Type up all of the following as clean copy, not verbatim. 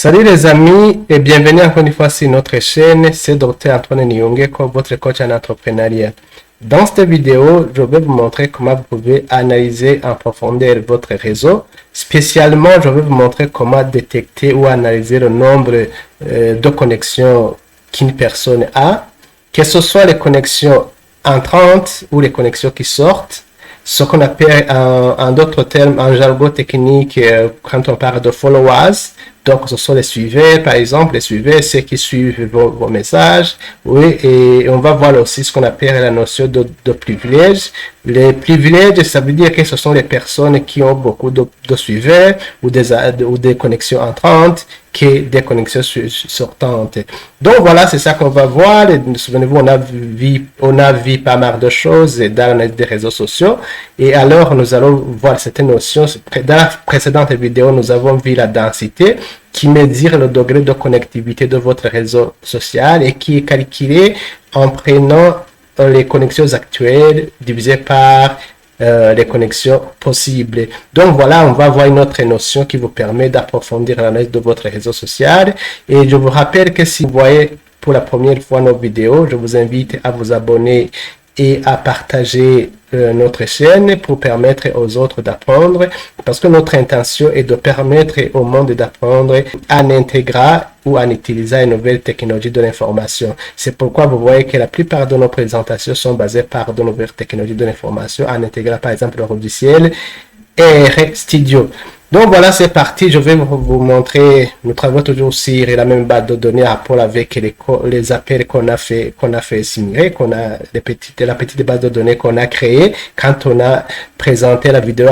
Salut les amis et bienvenue encore une fois sur notre chaîne, c'est Dr Antoine Nyongeko, votre coach en entrepreneuriat. Dans cette vidéo, je vais vous montrer comment vous pouvez analyser en profondeur votre réseau. Spécialement, je vais vous montrer comment détecter ou analyser le nombre de connexions qu'une personne a, que ce soit les connexions entrantes ou les connexions qui sortent. Ce qu'on appelle en d'autres termes, en jargon technique, quand on parle de followers. Donc, ce sont les suiveurs, par exemple, les suiveurs, ceux qui suivent vos messages. Oui, et on va voir aussi ce qu'on appelle la notion de privilèges. Les privilèges, ça veut dire que ce sont les personnes qui ont beaucoup de suiveurs ou des connexions entrantes que des connexions sortantes. Donc, voilà, c'est ça qu'on va voir. Souvenez-vous, on a vu pas mal de choses dans les réseaux sociaux. Et alors, nous allons voir cette notion. Dans la précédente vidéo, nous avons vu la densité, qui mesure le degré de connectivité de votre réseau social et qui est calculé en prenant les connexions actuelles divisées par les connexions possibles. Donc voilà, on va voir une autre notion qui vous permet d'approfondir l'analyse de votre réseau social. Et je vous rappelle que si vous voyez pour la première fois nos vidéos, je vous invite à vous abonner et à partager notre chaîne pour permettre aux autres d'apprendre, parce que notre intention est de permettre au monde d'apprendre en intégrant ou en utilisant une nouvelle technologie de l'information. C'est pourquoi vous voyez que la plupart de nos présentations sont basées par de nouvelles technologies de l'information en intégrant par exemple le logiciel RStudio. Donc voilà, c'est parti. Je vais vous montrer. Nous travaillons toujours sur la même base de données à rapport avec les appels qu'on a fait simuler, la petite base de données qu'on a créée quand on a présenté la vidéo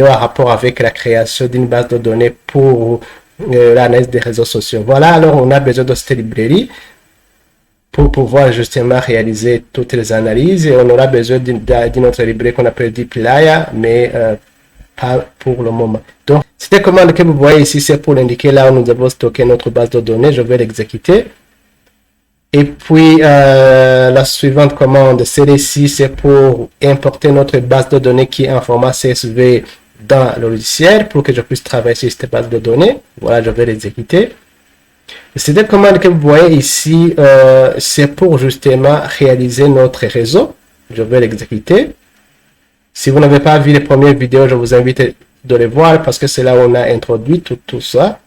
à rapport avec la création d'une base de données pour l'analyse des réseaux sociaux. Voilà, alors on a besoin de cette librairie pour pouvoir justement réaliser toutes les analyses, et on aura besoin d'une autre librairie qu'on appelle dplyr, mais pas pour le moment. Donc, cette commande que vous voyez ici, c'est pour indiquer là où nous avons stocké notre base de données. Je vais l'exécuter. Et puis, la suivante commande, celle-ci, c'est pour importer notre base de données qui est en format CSV dans le logiciel pour que je puisse travailler sur cette base de données. Voilà, je vais l'exécuter. Cette commande que vous voyez ici, c'est pour justement réaliser notre réseau. Je vais l'exécuter. Si vous n'avez pas vu les premières vidéos, je vous invite de les voir parce que c'est là où on a introduit tout ça.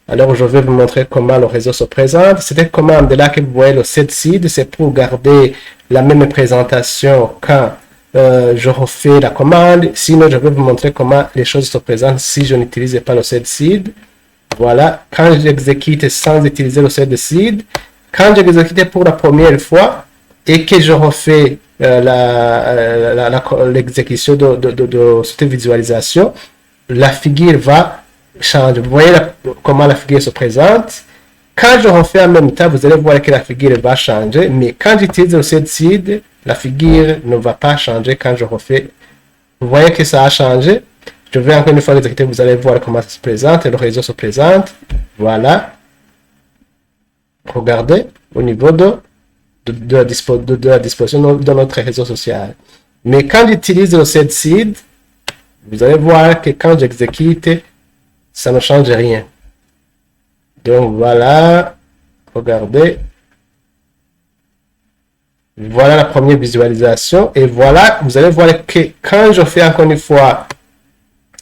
Alors, je vais vous montrer comment le réseau se présente. Cette commande-là que vous voyez, le setseed, c'est pour garder la même présentation quand je refais la commande. Sinon, je vais vous montrer comment les choses se présentent si je n'utilise pas le setseed. Voilà, quand j'exécute sans utiliser le setseed, quand j'exécute pour la première fois et que je refais l'exécution de cette visualisation, la figure va changer. Vous voyez comment la figure se présente. Quand je refais en même temps, vous allez voir que la figure va changer, mais quand j'utilise le setseed, la figure ne va pas changer quand je refais. Vous voyez que ça a changé. Je vais encore une fois l'exécuter, vous allez voir comment ça se présente et le réseau se présente. Voilà. Regardez au niveau de la disposition de notre réseau social. Mais quand j'utilise le setseed, vous allez voir que quand j'exécute, ça ne change rien. Donc voilà, regardez. Voilà la première visualisation. Et voilà, vous allez voir que quand je fais encore une fois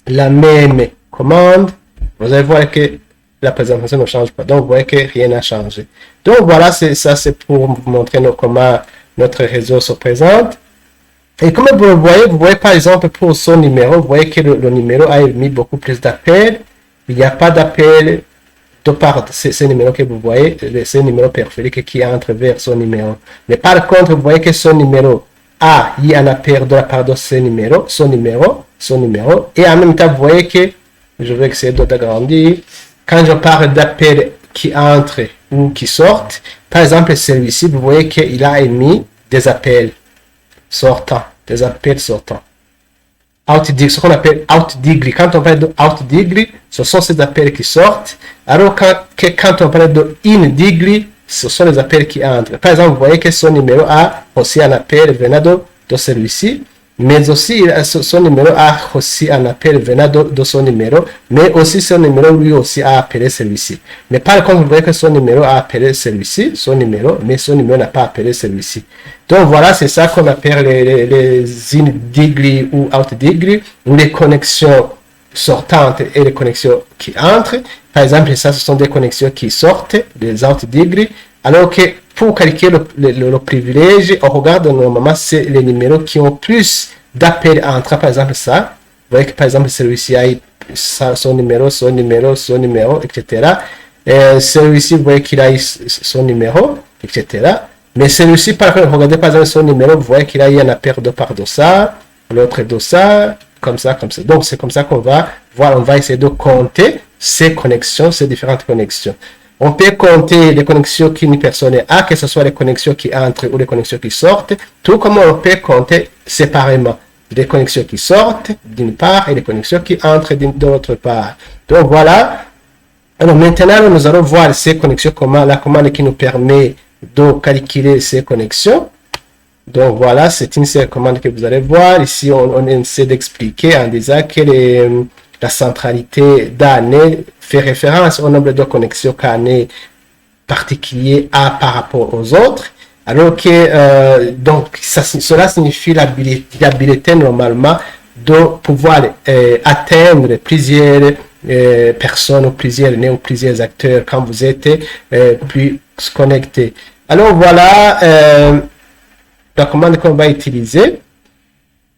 la même commande, vous allez voir que la présentation ne change pas. Donc, vous voyez que rien n'a changé. Donc, voilà, c'est pour vous montrer comment notre réseau se présente. Et comme vous voyez par exemple pour son numéro, vous voyez que le numéro a émis beaucoup plus d'appels. Il n'y a pas d'appel de part de ce numéro que vous voyez, ce numéro périphérique qui entre vers son numéro. Mais par contre, vous voyez que son numéro a eu un appel de la part de son numéro. Et en même temps, vous voyez que, je vais essayer d'agrandir, quand je parle d'appels qui entrent ou qui sortent, par exemple celui-ci, vous voyez qu'il a émis des appels sortants. Ce qu'on appelle out degree. Quand on parle de out degree, ce sont ces appels qui sortent. Alors quand on parle de in degree, ce sont les appels qui entrent. Par exemple, vous voyez que son numéro a aussi un appel venant de celui-ci. mais aussi son numéro a aussi un appel venant de son numéro, mais aussi son numéro lui aussi a appelé celui-ci. Mais par contre, vous voyez que son numéro a appelé celui-ci, son numéro, mais son numéro n'a pas appelé celui-ci. Donc voilà, c'est ça qu'on appelle les in degree ou out degree, ou les connexions sortantes et les connexions qui entrent. Par exemple, ça, ce sont des connexions qui sortent, des out degree, alors que pour calculer le privilège, on regarde normalement c'est les numéros qui ont plus d'appels entrants. Par exemple, ça, vous voyez que par exemple celui-ci a son numéro, etc. Celui-ci, vous voyez qu'il a son numéro, etc. Mais celui-ci, par exemple, regardez par exemple son numéro, vous voyez qu'il a eu un appel de par dossard, l'autre dossard, comme ça, comme ça. Donc c'est comme ça qu'on va voir, on va essayer de compter ces connexions, ces différentes connexions. On peut compter les connexions qu'une personne a, que ce soit les connexions qui entrent ou les connexions qui sortent, tout comme on peut compter séparément les connexions qui sortent d'une part et les connexions qui entrent d'autre part. Donc voilà. Alors maintenant, nous allons voir ces connexions, comment la commande qui nous permet de calculer ces connexions. Donc voilà, c'est une seule commande que vous allez voir. Ici, on essaie d'expliquer en disant que la centralité d'année fait référence au nombre de connexions qu'année particulier a par rapport aux autres, alors que donc cela signifie l'habilité normalement de pouvoir atteindre plusieurs personnes ou plusieurs nés ou plusieurs acteurs quand vous êtes plus connectés. Alors voilà la commande qu'on va utiliser.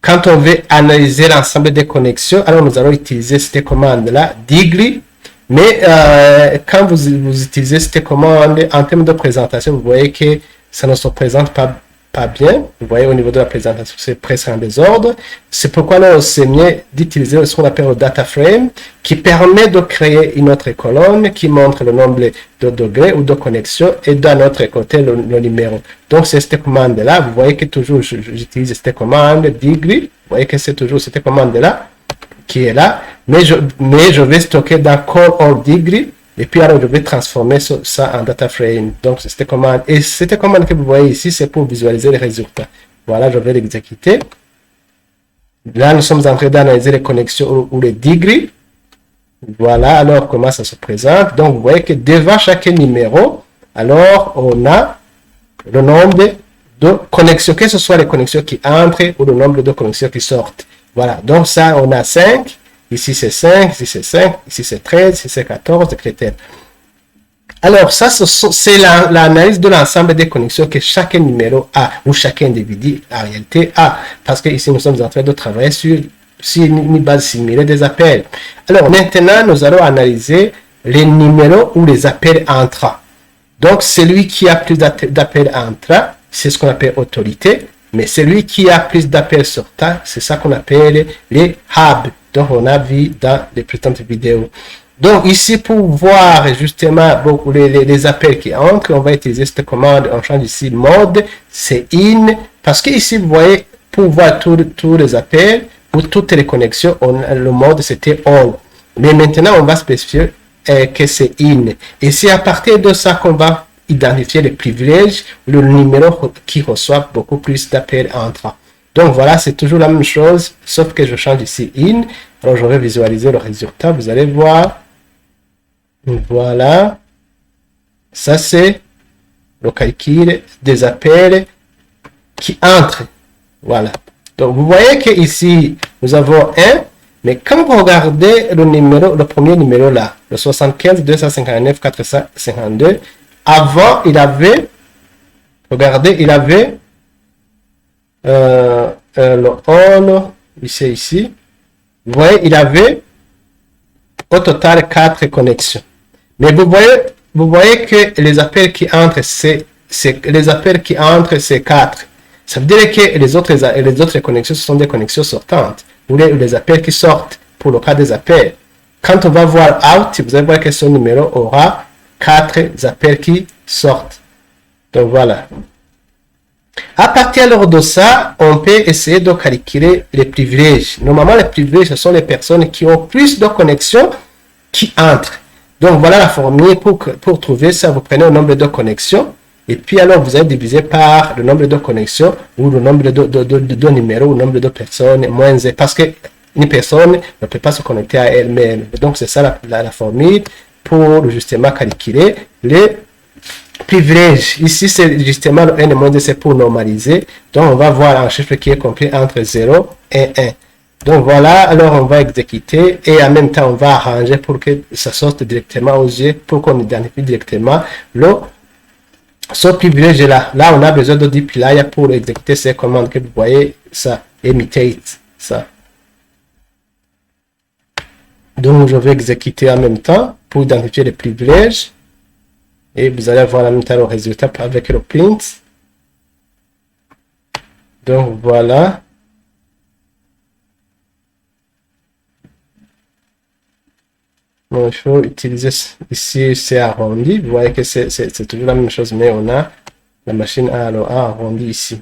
Quand on veut analyser l'ensemble des connexions, alors nous allons utiliser cette commande-là, degree. Mais quand vous utilisez cette commande, en termes de présentation, vous voyez que ça ne se présente pas bien. Vous voyez, au niveau de la présentation, c'est presque en désordre. C'est pourquoi là, c'est mieux d'utiliser ce qu'on appelle le data frame, qui permet de créer une autre colonne qui montre le nombre de degrés ou de connexions et d'un autre côté le numéro. Donc c'est cette commande là. Vous voyez que toujours j'utilise cette commande degree. Vous voyez que c'est toujours cette commande là qui est là, mais je vais stocker dans call all degree et puis alors je vais transformer ça en data frame. Donc c'est cette commande, et cette commande que vous voyez ici, c'est pour visualiser les résultats. Voilà, je vais l'exécuter. Là nous sommes en train d'analyser les connexions ou les degrés. Voilà, alors comment ça se présente. Donc vous voyez que devant chaque numéro, alors on a le nombre de connexions, que ce soit les connexions qui entrent ou le nombre de connexions qui sortent. Voilà, donc ça, on a 5, ici c'est 5, ici c'est 5, ici c'est 13, ici c'est 14, etc. Alors ça, c'est l'analyse de l'ensemble des connexions que chaque numéro a, ou chaque individu en réalité a, parce que ici nous sommes en train de travailler sur une base similaire des appels. Alors maintenant, nous allons analyser les numéros ou les appels entrants. Donc celui qui a plus d'appels entrants, c'est ce qu'on appelle autorité. Mais celui qui a plus d'appels sortants, c'est ça qu'on appelle les hubs. Donc, on a vu dans les précédentes vidéos. Donc, ici, pour voir justement beaucoup les appels qui entrent, on va utiliser cette commande. On change ici le mode, c'est in. Parce que ici, vous voyez, pour voir tous les appels ou toutes les connexions, le mode c'était all. Mais maintenant, on va spécifier que c'est in. Et c'est à partir de ça qu'on va identifier les privilèges, le numéro qui reçoit beaucoup plus d'appels entrants. Donc voilà, c'est toujours la même chose, sauf que je change ici in. Alors je vais visualiser le résultat, vous allez voir. Voilà. Ça c'est le calcul des appels qui entrent. Voilà. Donc vous voyez que ici nous avons 1, mais quand vous regardez le premier numéro là, le 75 259 452, avant, il avait, le all, ici, vous voyez, il avait au total 4 connexions. Mais vous voyez que les appels qui entrent, c'est 4. Ça veut dire que les autres connexions, ce sont des connexions sortantes, ou les appels qui sortent, pour le cas des appels. Quand on va voir out, vous allez voir que ce numéro aura 4 appels qui sortent. Donc voilà. À partir de ça, on peut essayer de calculer les privilèges. Normalement, les privilèges, ce sont les personnes qui ont plus de connexions qui entrent. Donc voilà la formule pour trouver ça. Vous prenez le nombre de connexions Et puis alors, vous allez diviser par le nombre de connexions ou le nombre de numéros ou le nombre de personnes moins 1. Parce que une personne ne peut pas se connecter à elle-même. Donc, c'est ça la formule pour justement calculer les privilèges. Ici, c'est justement le n-1, c'est pour normaliser. Donc, on va voir un chiffre qui est compris entre 0 et 1. Donc, voilà. Alors, on va exécuter et en même temps, on va arranger pour que ça sorte directement aux yeux, pour qu'on identifie directement ce privilège là. Là, on a besoin de dplyr pour exécuter ces commandes que vous voyez, ça, imitate, ça. Donc, je vais exécuter en même temps pour identifier les privilèges. Et vous allez avoir en même temps le résultat avec le print. Donc, voilà. Donc, il faut utiliser ici, c'est arrondi. Vous voyez que c'est toujours la même chose, mais on a la machine à arrondi ici.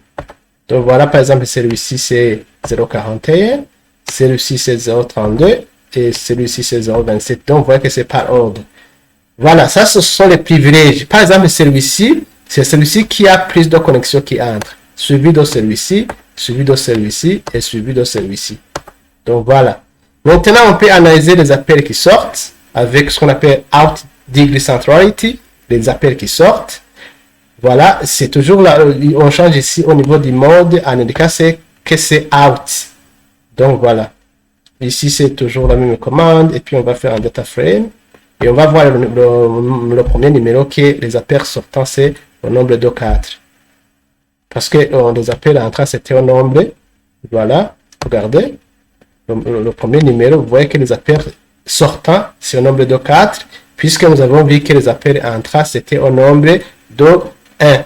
Donc, voilà, par exemple, celui-ci, c'est 0,41. Celui-ci, c'est 0,32. Et celui-ci, c'est 0,27. Donc, vous voyez que c'est par ordre. Voilà, ça, ce sont les privilèges. Par exemple, celui-ci, c'est celui-ci qui a plus de connexions qui entrent. Suivi de celui-ci, suivi de celui-ci et suivi de celui-ci. Donc, voilà. Maintenant, on peut analyser les appels qui sortent avec ce qu'on appelle out degree centrality, les appels qui sortent. Voilà, c'est toujours là, on change ici au niveau du mode en indiquant que c'est out. Donc, voilà. Ici, c'est toujours la même commande et puis on va faire un data frame. Et on va voir le premier numéro qui est les appels sortants, c'est le nombre de 4. Parce que les appels entrants, c'était au nombre. Voilà, regardez. Le premier numéro, vous voyez que les appels sortants, c'est au nombre de 4. Puisque nous avons vu que les appels entrants, c'était au nombre de 1.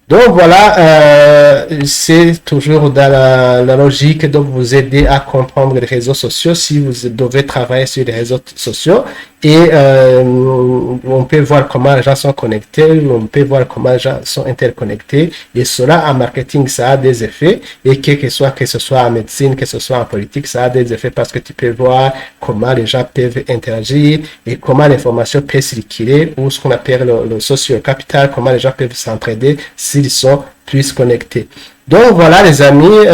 Donc voilà, c'est toujours dans la logique de vous aider à comprendre les réseaux sociaux si vous devez travailler sur les réseaux sociaux. Et on peut voir comment les gens sont connectés, on peut voir comment les gens sont interconnectés. Et cela en marketing, ça a des effets. Et que ce soit en médecine, que ce soit en politique, ça a des effets parce que tu peux voir comment les gens peuvent interagir et comment l'information peut circuler ou ce qu'on appelle le social capital, comment les gens peuvent s'entraider s'ils sont plus connectés. Donc voilà les amis,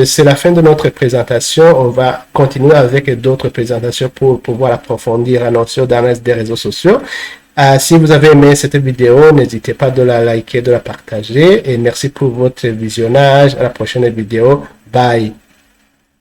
c'est la fin de notre présentation. On va continuer avec d'autres présentations pour pouvoir approfondir la notion d'analyse des réseaux sociaux. Si vous avez aimé cette vidéo, n'hésitez pas de la liker, de la partager et merci pour votre visionnage. À la prochaine vidéo. Bye.